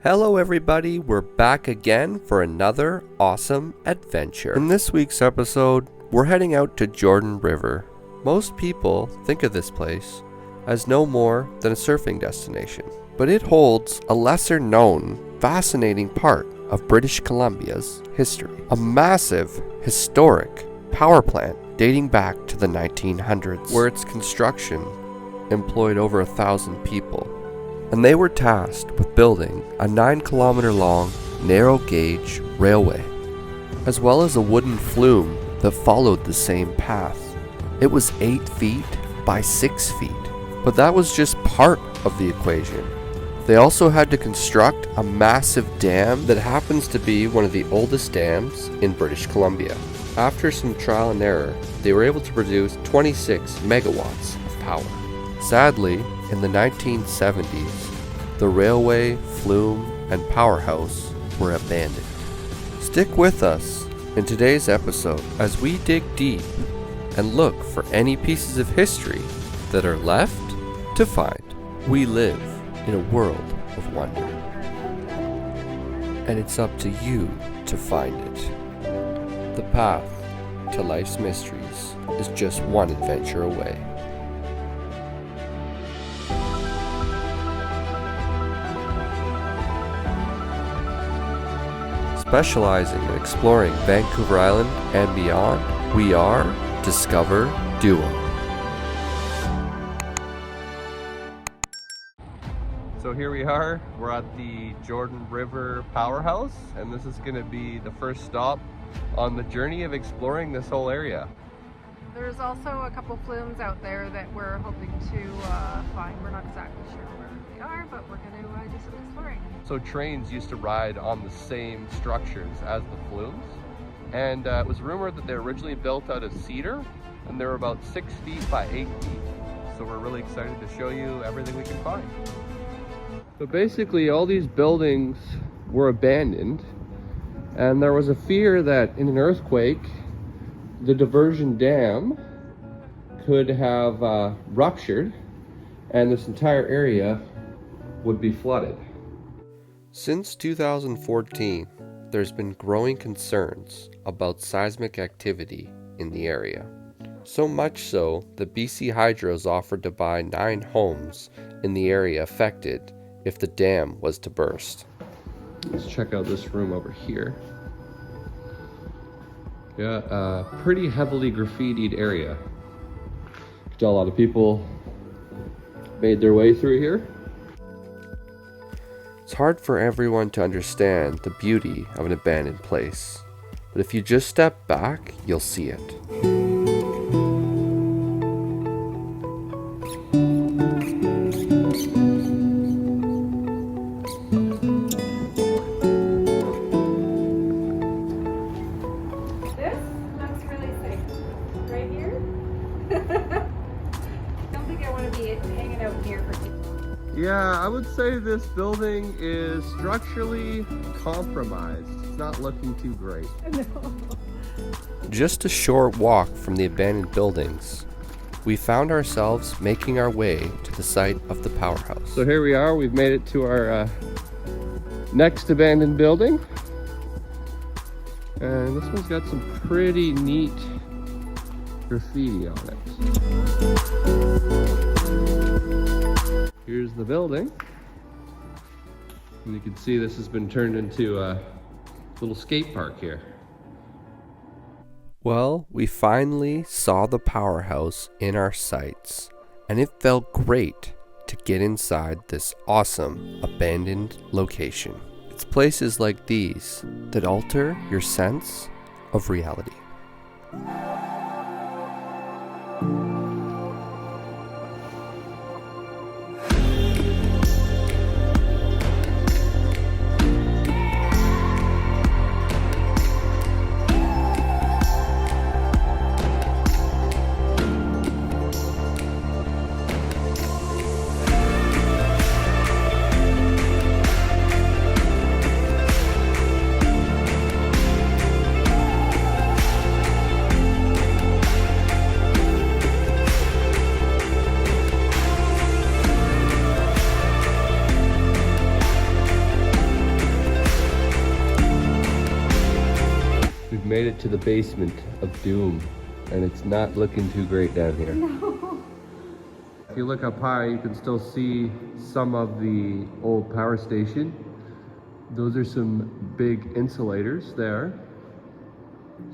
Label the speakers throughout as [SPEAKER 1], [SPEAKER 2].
[SPEAKER 1] Hello everybody, we're back again for another awesome adventure. In this week's episode, we're heading out to Jordan River. Most people think of this place as no more than a surfing destination, but it holds a lesser known, fascinating part of British Columbia's history. A massive, historic power plant dating back to the 1900s, where its construction employed over 1,000 people. And they were tasked with building a 9-kilometer long, narrow gauge railway, as well as a wooden flume that followed the same path. It was 8 feet by 6 feet, but that was just part of the equation. They also had to construct a massive dam that happens to be one of the oldest dams in British Columbia. After some trial and error, they were able to produce 26 megawatts of power. Sadly, in the 1970s, the railway, flume, and powerhouse were abandoned. Stick with us in today's episode as we dig deep and look for any pieces of history that are left to find. We live in a world of wonder, and it's up to you to find it. The path to life's mysteries is just one adventure away. Specializing in exploring Vancouver Island and beyond, we are Discover Duo. So here we are, we're at the Jordan River Powerhouse, and this is going to be the first stop on the journey of exploring this whole area.
[SPEAKER 2] There's also a couple flumes out there that we're hoping to find. We're not exactly sure where they are, but we're going to do some exploring.
[SPEAKER 1] So trains used to ride on the same structures as the flumes, and it was rumored that they were originally built out of cedar, and they were about 6 feet by 8 feet. So we're really excited to show you everything we can find. So basically all these buildings were abandoned, and there was a fear that in an earthquake, the diversion dam could have ruptured and this entire area would be flooded. Since 2014, there's been growing concerns about seismic activity in the area. So much so that BC Hydro's offered to buy 9 homes in the area affected if the dam was to burst. Let's check out this room over here. Yeah, a pretty heavily graffitied area. You can tell a lot of people made their way through here. It's hard for everyone to understand the beauty of an abandoned place, but if you just step back, you'll see it. Yeah, I would say this building is structurally compromised. It's not looking too great. No. Just a short walk from the abandoned buildings, we found ourselves making our way to the site of the powerhouse. So here we are, we've made it to our next abandoned building. And this one's got some pretty neat graffiti on it. Here's the building, and you can see this has been turned into a little skate park here. Well, we finally saw the powerhouse in our sights, and it felt great to get inside this awesome abandoned location. It's places like these that alter your sense of reality. made it to the basement of doom, and it's not looking too great down here.
[SPEAKER 2] No.
[SPEAKER 1] If you look up high, you can still see some of the old power station. Those are some big insulators there.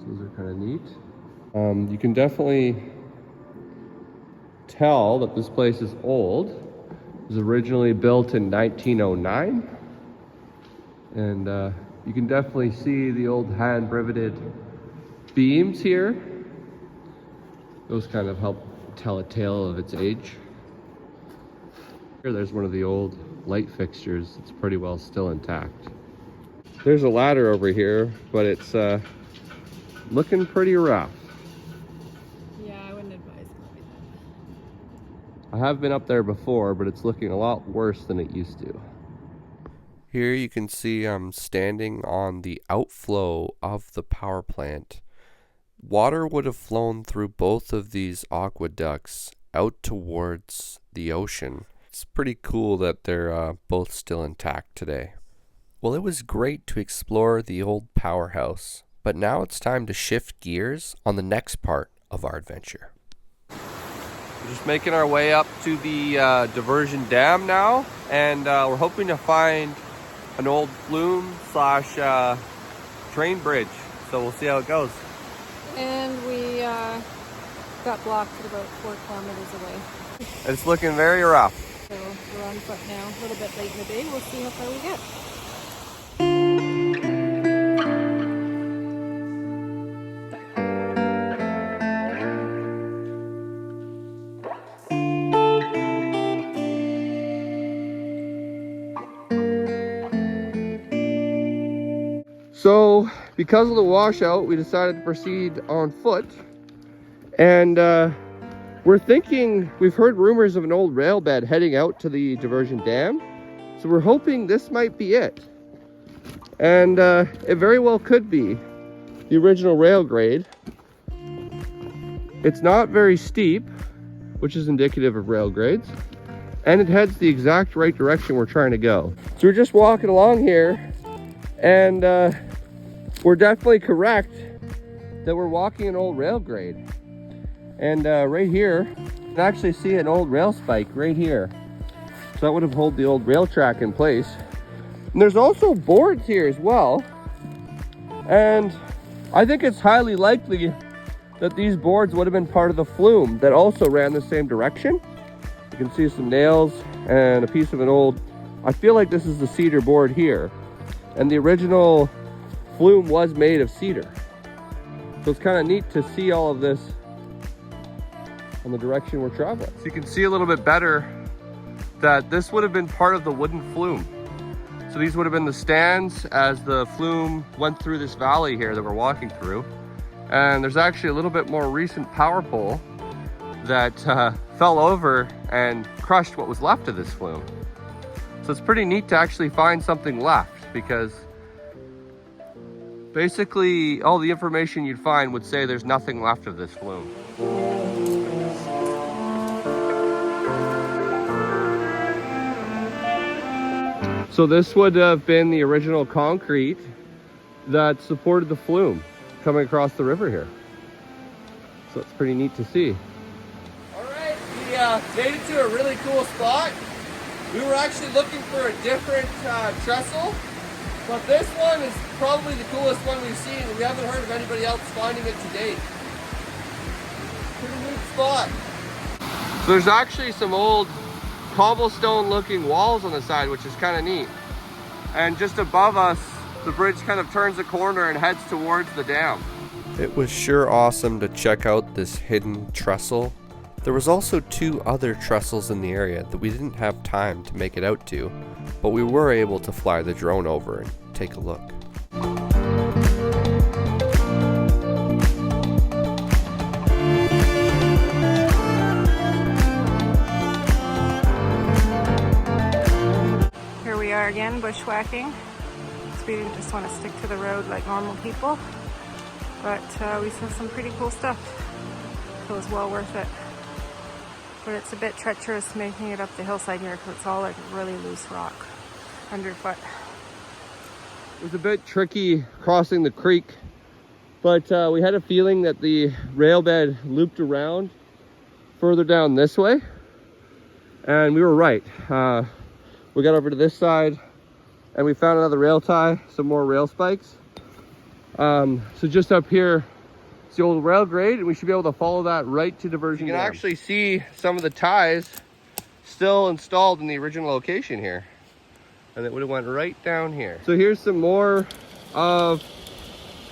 [SPEAKER 1] So those are kind of neat. You can definitely tell that this place is old. It was originally built in 1909. And you can definitely see the old hand riveted beams here. Those kind of help tell a tale of its age. Here, there's one of the old light fixtures. It's pretty well still intact. There's a ladder over here, but it's looking pretty rough.
[SPEAKER 2] Yeah, I wouldn't advise going that.
[SPEAKER 1] I have been up there before, but it's looking a lot worse than it used to. Here you can see I'm standing on the outflow of the power plant. Water would have flown through both of these aqueducts out towards the ocean. It's pretty cool that they're both still intact today. Well, it was great to explore the old powerhouse, but now it's time to shift gears on the next part of our adventure. We're just making our way up to the diversion dam now, and we're hoping to find an old flume / train bridge. So we'll see how it goes.
[SPEAKER 2] And we got blocked at about 4 kilometers away.
[SPEAKER 1] It's looking very rough.
[SPEAKER 2] So we're on foot now, a little bit late in the day. We'll see how far we get.
[SPEAKER 1] So, because of the washout, we decided to proceed on foot. And we're thinking, we've heard rumors of an old rail bed heading out to the diversion dam. So we're hoping this might be it. And it very well could be the original rail grade. It's not very steep, which is indicative of rail grades. And it heads the exact right direction we're trying to go. So we're just walking along here, and we're definitely correct that we're walking an old rail grade. And right here, you can actually see an old rail spike right here. So that would have held the old rail track in place. And there's also boards here as well. And I think it's highly likely that these boards would have been part of the flume that also ran the same direction. You can see some nails and a piece of an old, I feel like this is the cedar board here. And the original flume was made of cedar. So it's kind of neat to see all of this on the direction we're traveling. So you can see a little bit better that this would have been part of the wooden flume. So these would have been the stands as the flume went through this valley here that we're walking through. And there's actually a little bit more recent power pole that fell over and crushed what was left of this flume. So it's pretty neat to actually find something left, because basically all the information you'd find would say there's nothing left of this flume. So this would have been the original concrete that supported the flume coming across the river here. So it's pretty neat to see. All right, we made it to a really cool spot. We were actually looking for a different trestle, but this one is probably the coolest one we've seen. We haven't heard of anybody else finding it to date. Pretty neat spot. So there's actually some old cobblestone looking walls on the side, which is kind of neat. And just above us, the bridge kind of turns a corner and heads towards the dam. It was sure awesome to check out this hidden trestle. There was also 2 other trestles in the area that we didn't have time to make it out to, but we were able to fly the drone over and take a look.
[SPEAKER 2] Here we are again, bushwhacking. We didn't just want to stick to the road like normal people, but we saw some pretty cool stuff, so it was well worth it. But it's a bit treacherous making it up the hillside here because it's all like really loose rock underfoot.
[SPEAKER 1] It was a bit tricky crossing the creek But we had a feeling that the rail bed looped around further down this way, and we were right. We got over to this side and we found another rail tie, some more rail spikes. So just up here, it's the old rail grade, and we should be able to follow that right to Diversion Dam. You can actually see some of the ties still installed in the original location here, and it would have went right down here. So here's some more of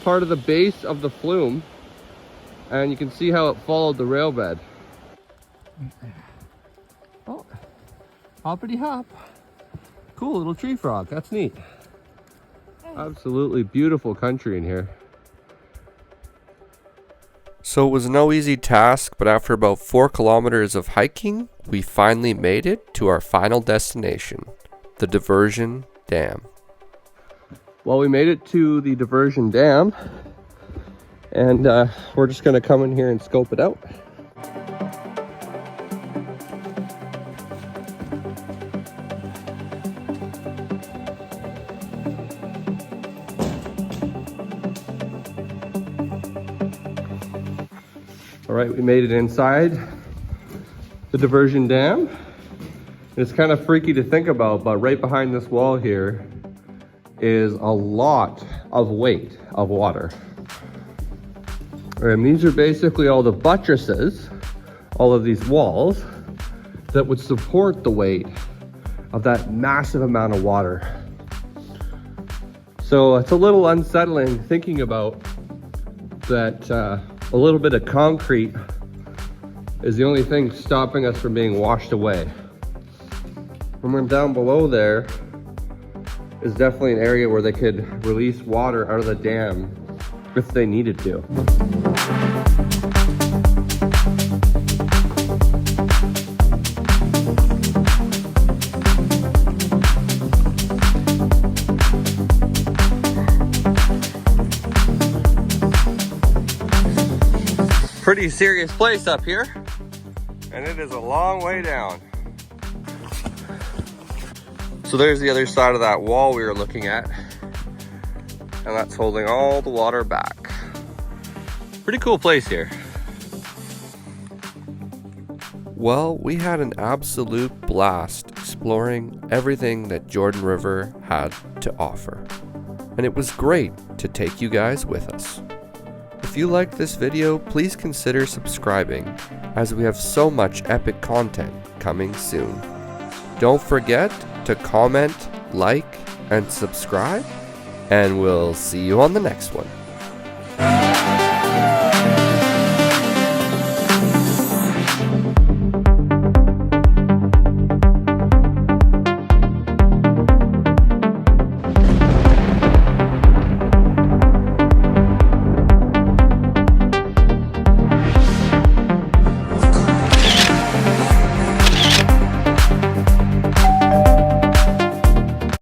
[SPEAKER 1] part of the base of the flume, and you can see how it followed the rail bed. Oh, hoppity hop. Cool little tree frog, that's neat. Absolutely beautiful country in here. So it was no easy task, but after about 4 kilometers of hiking, we finally made it to our final destination, the Diversion Dam. Well, we made it to the Diversion Dam, and we're just gonna come in here and scope it out. All right, we made it inside the Diversion Dam. It's kind of freaky to think about, but right behind this wall here is a lot of weight of water. And these are basically all the buttresses, all of these walls that would support the weight of that massive amount of water. So it's a little unsettling thinking about that a little bit of concrete is the only thing stopping us from being washed away. From down below there is definitely an area where they could release water out of the dam if they needed to. Pretty serious place up here, and it is a long way down. So there's the other side of that wall we were looking at, and that's holding all the water back. Pretty cool place here. Well, we had an absolute blast exploring everything that Jordan River had to offer, and it was great to take you guys with us. If you liked this video, please consider subscribing, as we have so much epic content coming soon. Don't forget to comment, like, and subscribe, and we'll see you on the next one.